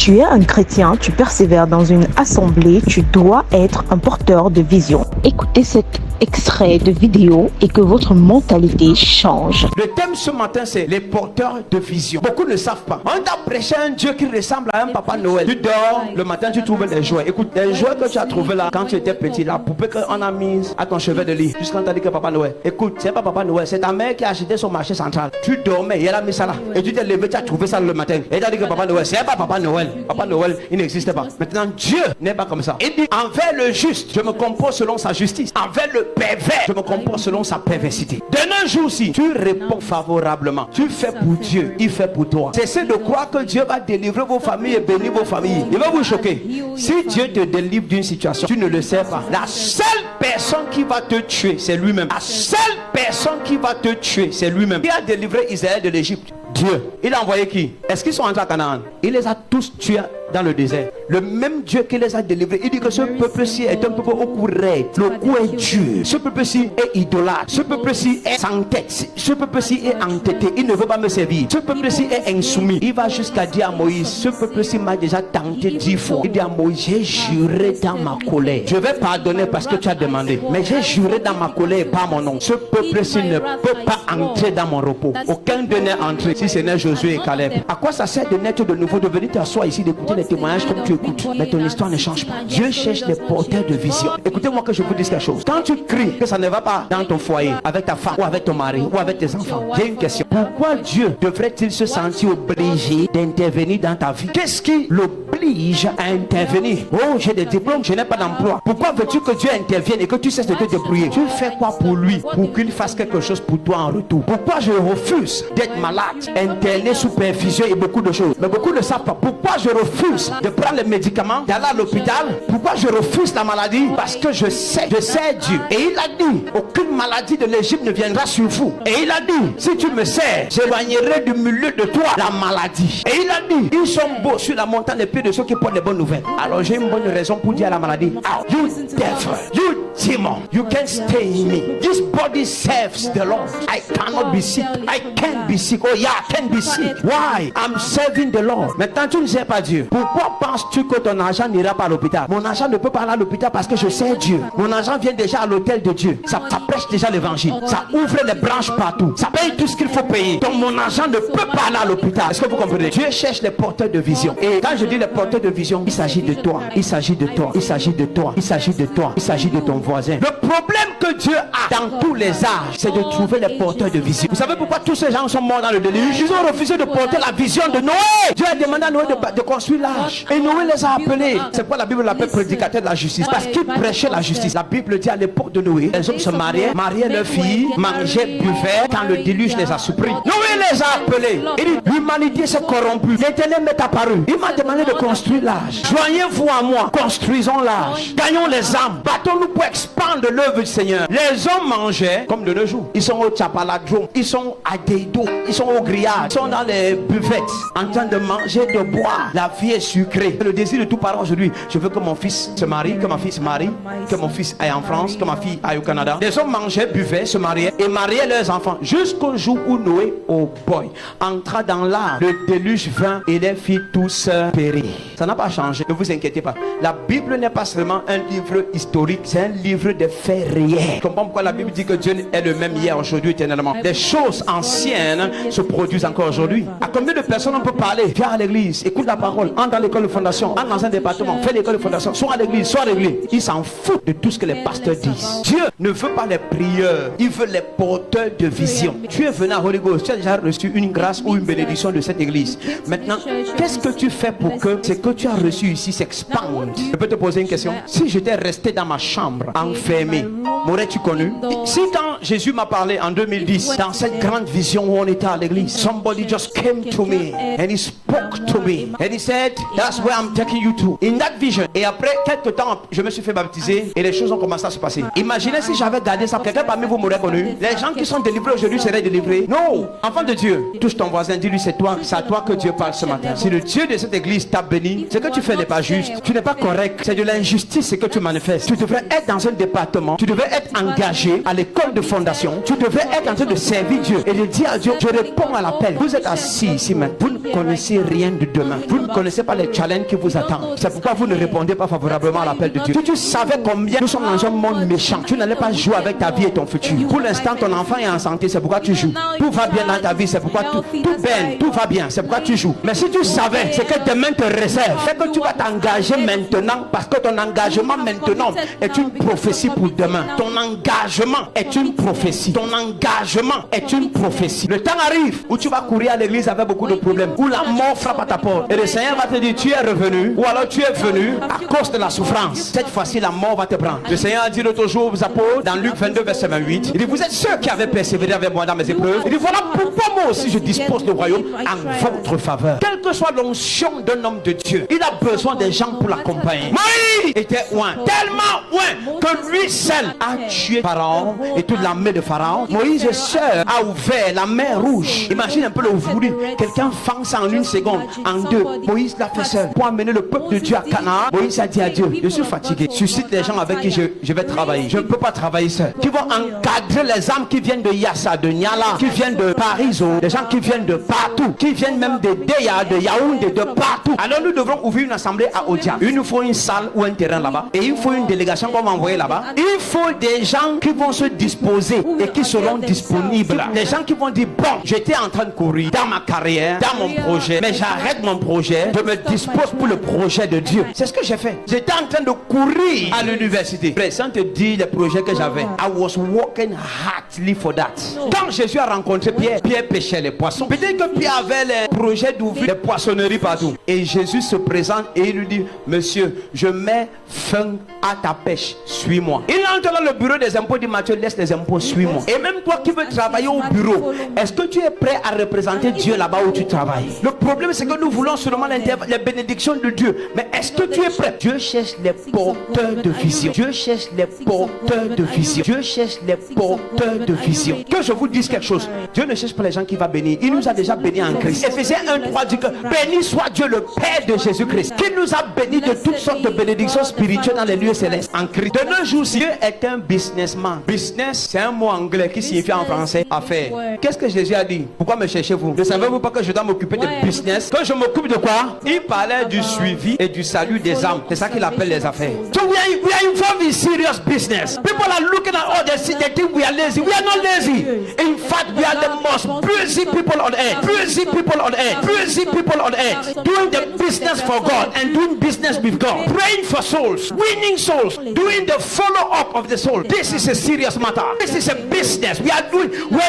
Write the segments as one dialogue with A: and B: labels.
A: tu es un chrétien, tu persévères dans une assemblée, tu dois être un porteur de vision. Écoutez cet extrait de vidéo et que votre mentalité change.
B: Le thème ce matin, c'est les porteurs de vision. Beaucoup ne savent pas. On t'a prêché un Dieu qui ressemble à un Papa Noël. Tu dors, le matin tu trouves les jouets. Écoute, les jouets que tu as trouvés là, quand tu étais petit, la poupée qu'on a mise à ton chevet de lit, jusqu'à quand t'as dit que Papa Noël. Écoute, c'est pas Papa Noël, c'est ta mère qui a acheté son marché central. Tu dormais et elle a mis ça là. Et tu t'es levé, tu as trouvé ça le matin. Et tu as dit que Papa Noël, c'est pas Papa Noël. Papa Noël, il n'existe pas. Maintenant, Dieu n'est pas comme ça. Il dit, envers le juste, je me compose selon sa justice. Envers le pervers, je me compose selon sa perversité. D'un jour, si tu réponds favorablement, tu fais pour Dieu, il fait pour toi. Cessez de croire que Dieu va délivrer vos familles et bénir vos familles. Il va vous choquer. Si Dieu te délivre d'une situation, tu ne le sais pas. La seule personne qui va te tuer, c'est lui-même. La seule personne qui va te tuer, c'est lui-même. Qui a délivré Israël de l'Égypte? Dieu. Il a envoyé qui? Est-ce qu'ils sont entrés à Canaan? Il les a tous tués dans le désert. Le même Dieu qui les a délivrés, il dit que ce peuple-ci est un peuple au cou raide. Le cou est dur. Ce peuple-ci est idolâtre. Ce peuple-ci est sans tête. Ce peuple-ci est entêté. Il ne veut pas me servir. Ce peuple-ci est insoumis. Il va jusqu'à dire à Moïse, ce peuple-ci m'a déjà tenté 10 fois. Il dit à Moïse, j'ai juré dans ma colère. Je vais pardonner parce que tu as demandé. Mais j'ai juré dans ma colère par mon nom. Ce peuple-ci ne peut pas entrer dans mon repos. Aucun d'eux n'est entré, si ce n'est Josué et Caleb. À quoi ça sert de naître de nouveau, de venir t'asseoir ici, d'écouter les témoignages comme tu écoutes, mais ton histoire ne change pas. Dieu cherche des porteurs de vision. Écoutez-moi que je vous dise quelque chose. Quand tu cries que ça ne va pas dans ton foyer, avec ta femme, ou avec ton mari, ou avec tes enfants, j'ai une question. Pourquoi Dieu devrait-il se sentir obligé d'intervenir dans ta vie? Qu'est-ce qui l'oblige à intervenir? Oh, j'ai des diplômes, je n'ai pas d'emploi. Pourquoi veux-tu que Dieu intervienne et que tu cesses de te débrouiller? Tu fais quoi pour lui, pour qu'il fasse quelque chose pour toi en retour? Pourquoi je refuse d'être malade, interné sous perfusion et beaucoup de choses? Mais beaucoup ne savent pas. Pourquoi je refuse de prendre les médicaments, d'aller à l'hôpital? Pourquoi je refuse la maladie? Parce que je sais Dieu. Et il a dit, aucune maladie de l'Égypte ne viendra sur vous. Et il a dit, si tu me sers, j'éloignerai du milieu de toi la maladie. Et il a dit, ils sont beaux sur la montagne les pieds de ceux qui portent les bonnes nouvelles. Alors j'ai une bonne raison pour dire à la maladie, oh, you devil, you demon, you can't stay in me. This body serves the Lord. I cannot be sick. I can't be sick. Oh yeah, I can't be sick. Why? I'm serving the Lord. Maintenant tu ne sais pas Dieu. Pourquoi penses-tu que ton argent n'ira pas à l'hôpital? Mon argent ne peut pas aller à l'hôpital parce que je sais Dieu. Mon argent vient déjà à l'hôtel de Dieu. Ça prêche déjà l'évangile. Ça ouvre les branches partout. Ça paye tout ce qu'il faut payer. Donc mon argent ne peut pas aller à l'hôpital. Est-ce que vous comprenez? Dieu cherche les porteurs de vision. Et quand je dis les porteurs de vision, il s'agit de toi. Il s'agit de toi. Il s'agit de toi. Il s'agit de toi. Il s'agit de ton voisin. Le problème que Dieu a dans tous les âges, c'est de trouver les porteurs de vision. Vous savez pourquoi tous ces gens sont morts dans le déluge? Ils ont refusé de porter la vision de Noé. Dieu a demandé à Noé de construire l'arche. Et Noé les a appelés. C'est pourquoi la Bible l'appelle prédicateur de la justice. Parce qu'il prêchait la justice. La Bible dit à l'époque de Noé, les hommes se mariaient leurs filles, mangeaient, buvaient quand le déluge les a surpris. Noé les a appelés. Il dit, l'humanité s'est corrompue. L'Éternel m'est apparu. Il m'a demandé de construire l'arche. Joignez-vous à moi. Construisons l'arche. Gagnons les âmes. Battons-nous pour expandre l'œuvre du Seigneur. Les hommes mangeaient comme de nos jours. Ils sont au Tchapaladrome. Ils sont à Deido. Ils sont au grillage. Ils sont dans les buvettes en train de manger, de boire. La vie est sucrée. Le désir de tout parent aujourd'hui, je veux que mon fils se marie, que ma fille se marie, que mon fils aille en France, que ma fille aille au Canada. Les hommes mangeaient, buvaient, se mariaient et mariaient leurs enfants jusqu'au jour où Noé, oh boy, entra dans l'arche. Le déluge vint et les filles tous périrent. Ça n'a pas changé, ne vous inquiétez pas. La Bible n'est pas seulement un livre historique, c'est un livre de faits réels. Je comprends pourquoi la Bible dit que Dieu est le même hier, aujourd'hui, éternellement. Des choses anciennes se produisent encore aujourd'hui. À combien de personnes on peut parler? Viens à l'église, écoute la parole, entre dans l'école de fondation, entre dans un département, fais l'école de fondation, soit à l'église, soit à l'église. Ils s'en foutent de tout ce que les pasteurs disent. Dieu ne veut pas les prieurs, il veut les porteurs de vision. Tu es venu à Holy Ghost, tu as déjà reçu une grâce ou une bénédiction de cette église. Maintenant, qu'est-ce que tu fais pour que ce que tu as reçu ici s'expande? Je peux te poser une question. Si j'étais resté dans ma chambre, enfermé, m'aurais-tu connu? Si quand Jésus m'a parlé en 2010, dans cette grande vision où on était à l'église, somebody just came to me and he spoke to me and he said, that's where I'm taking you to. In that vision. Et après quelques temps, je me suis fait baptiser et les choses ont commencé à se passer. Imaginez si j'avais gardé ça, quelqu'un parmi vous m'aurait connu. Les gens qui sont délivrés aujourd'hui seraient délivrés. Non, enfant de Dieu, touche ton voisin, dis-lui c'est toi, c'est à toi que Dieu parle ce matin. Si le Dieu de cette église t'a béni, ce que tu fais n'est pas juste, tu n'es pas correct, c'est de l'injustice ce que tu manifestes. Tu devrais être dans un département, tu devrais être engagé à l'école de fondation, tu devrais être en train de servir Dieu et de dire à Dieu, je réponds à l'appel. Vous êtes assis ici maintenant, vous ne connaissez rien de demain, vous ne connaissez pas les challenges qui vous attendent. C'est pourquoi vous ne répondez pas favorablement à l'appel de Dieu. Si tu savais combien nous sommes dans un monde méchant, tu n'allais pas jouer avec ta vie et ton futur. Pour l'instant, ton enfant est en santé, c'est pourquoi tu joues. Tout va bien dans ta vie, c'est pourquoi tout va bien, c'est pourquoi tu joues. Mais si tu savais ce que demain te réserve, c'est que tu vas t'engager maintenant, parce que ton engagement maintenant est une prophétie pour demain. Ton engagement est une prophétie. Ton engagement est une prophétie. Le temps arrive où tu vas courir à l'église avec beaucoup de problèmes, où la mort frappe à ta porte et le Seigneur va te dire, tu es revenu, ou alors tu es venu à cause de la souffrance. Cette fois-ci, la mort va te prendre. Le Seigneur a dit l'autre jour aux apôtres, dans Luc 22 verset 28, il dit, vous êtes ceux qui avaient persévéré avec moi dans mes épreuves. Il dit, voilà pourquoi moi aussi je dispose le royaume en votre faveur. Quelle que soit l'onction d'un homme de Dieu, il a besoin des gens pour l'accompagner. Moïse était loin, tellement loin que lui seul a tué Pharaon et toute l'armée de Pharaon. Moïse seul a ouvert la mer rouge. Imagine un peu le voulu. Quelqu'un fonce en une seconde, en deux. Moïse l'a fait seul pour amener le peuple de Dieu à Canaan. Moïse a dit à Dieu, je suis fatigué. Suscite les gens avec qui je vais travailler. Je ne peux pas travailler seul. Qui vont encadrer les âmes qui viennent de Yassa, de Niala, qui viennent de Paris, des gens qui viennent de partout, qui viennent même de Deya, de Yaoundé, de partout. Alors nous devrons ouvrir une assemblée à Odia. Il nous faut une salle ou un terrain là-bas. Et il faut une délégation qu'on va envoyer là-bas. Il faut des gens qui vont se disposer et qui seront disponibles. Des gens qui vont dire, bon, j'étais en train de courir dans ma carrière, dans mon projet, mais j'arrête mon projet, je me dispose pour le projet de Dieu. C'est ce que j'ai fait. J'étais en train de courir à l'université. Sans te dire les projets que j'avais. I was working hardly for that. Quand Jésus a rencontré Pierre, Pierre pêchait les poissons. Peut-être que Pierre avait les projets d'ouvrir des poissonneries partout. Et Jésus se présente et il lui dit, monsieur, je mets fin à ta pêche, suis-moi. Il entre dans le bureau des impôts, dit Matthieu, laisse les impôts, suis-moi. Et même toi qui veux travailler au bureau, est-ce que tu es prêt à représenter Dieu là-bas où tu travailles? Le problème c'est que nous voulons seulement les bénédictions de Dieu. Mais est-ce que tu es prêt? Dieu cherche les porteurs de vision. Dieu cherche les porteurs de vision. Dieu cherche les porteurs de vision. Que je vous dise quelque chose, Dieu ne cherche pas les gens qui va bénir. Il nous a déjà bénis en Christ. Éphésiens 1:3 dit que béni soit Dieu le Père de Jésus-Christ, qui nous a bénis de toutes sortes de bénédictions spirituelles dans les lieux célestes en Christ. De nos jours, Dieu est un businessman. Business, c'est un mot anglais qui signifie en français affaire. Qu'est-ce que Jésus a dit? Pourquoi me cherchez-vous? Ne savez-vous pas que je dois m'occuper de business? Que je m'occupe de quoi? Il parlait du suivi et du salut des âmes. C'est ça qu'il appelle les affaires. So we are involved in serious business. People are looking at all they think we are lazy. We are not lazy. In fact, we are the most busy people on earth. Busy people on earth. Busy people on earth. Doing the business for God and doing business with God. Praying for souls. Winning souls. Doing the follow-up of the soul. This is a serious matter. This is a business. We are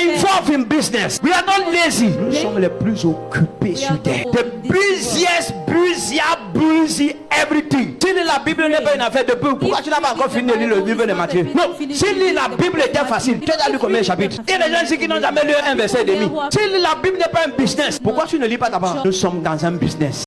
B: involved in business. We are not lazy. Nous sommes les plus occupés sur terre. The busiest, busy everything. Si la Bible n'est pas une affaire de peu, pourquoi tu n'as pas encore fini de lire le livre de Matthieu? Non. Si la Bible était facile, tu as lu combien de chapitres? Il y a des gens ici qui n'ont jamais lu un verset et demi. Si la Bible n'est pas un business, pourquoi tu ne lis pas d'abord? Nous sommes dans un business.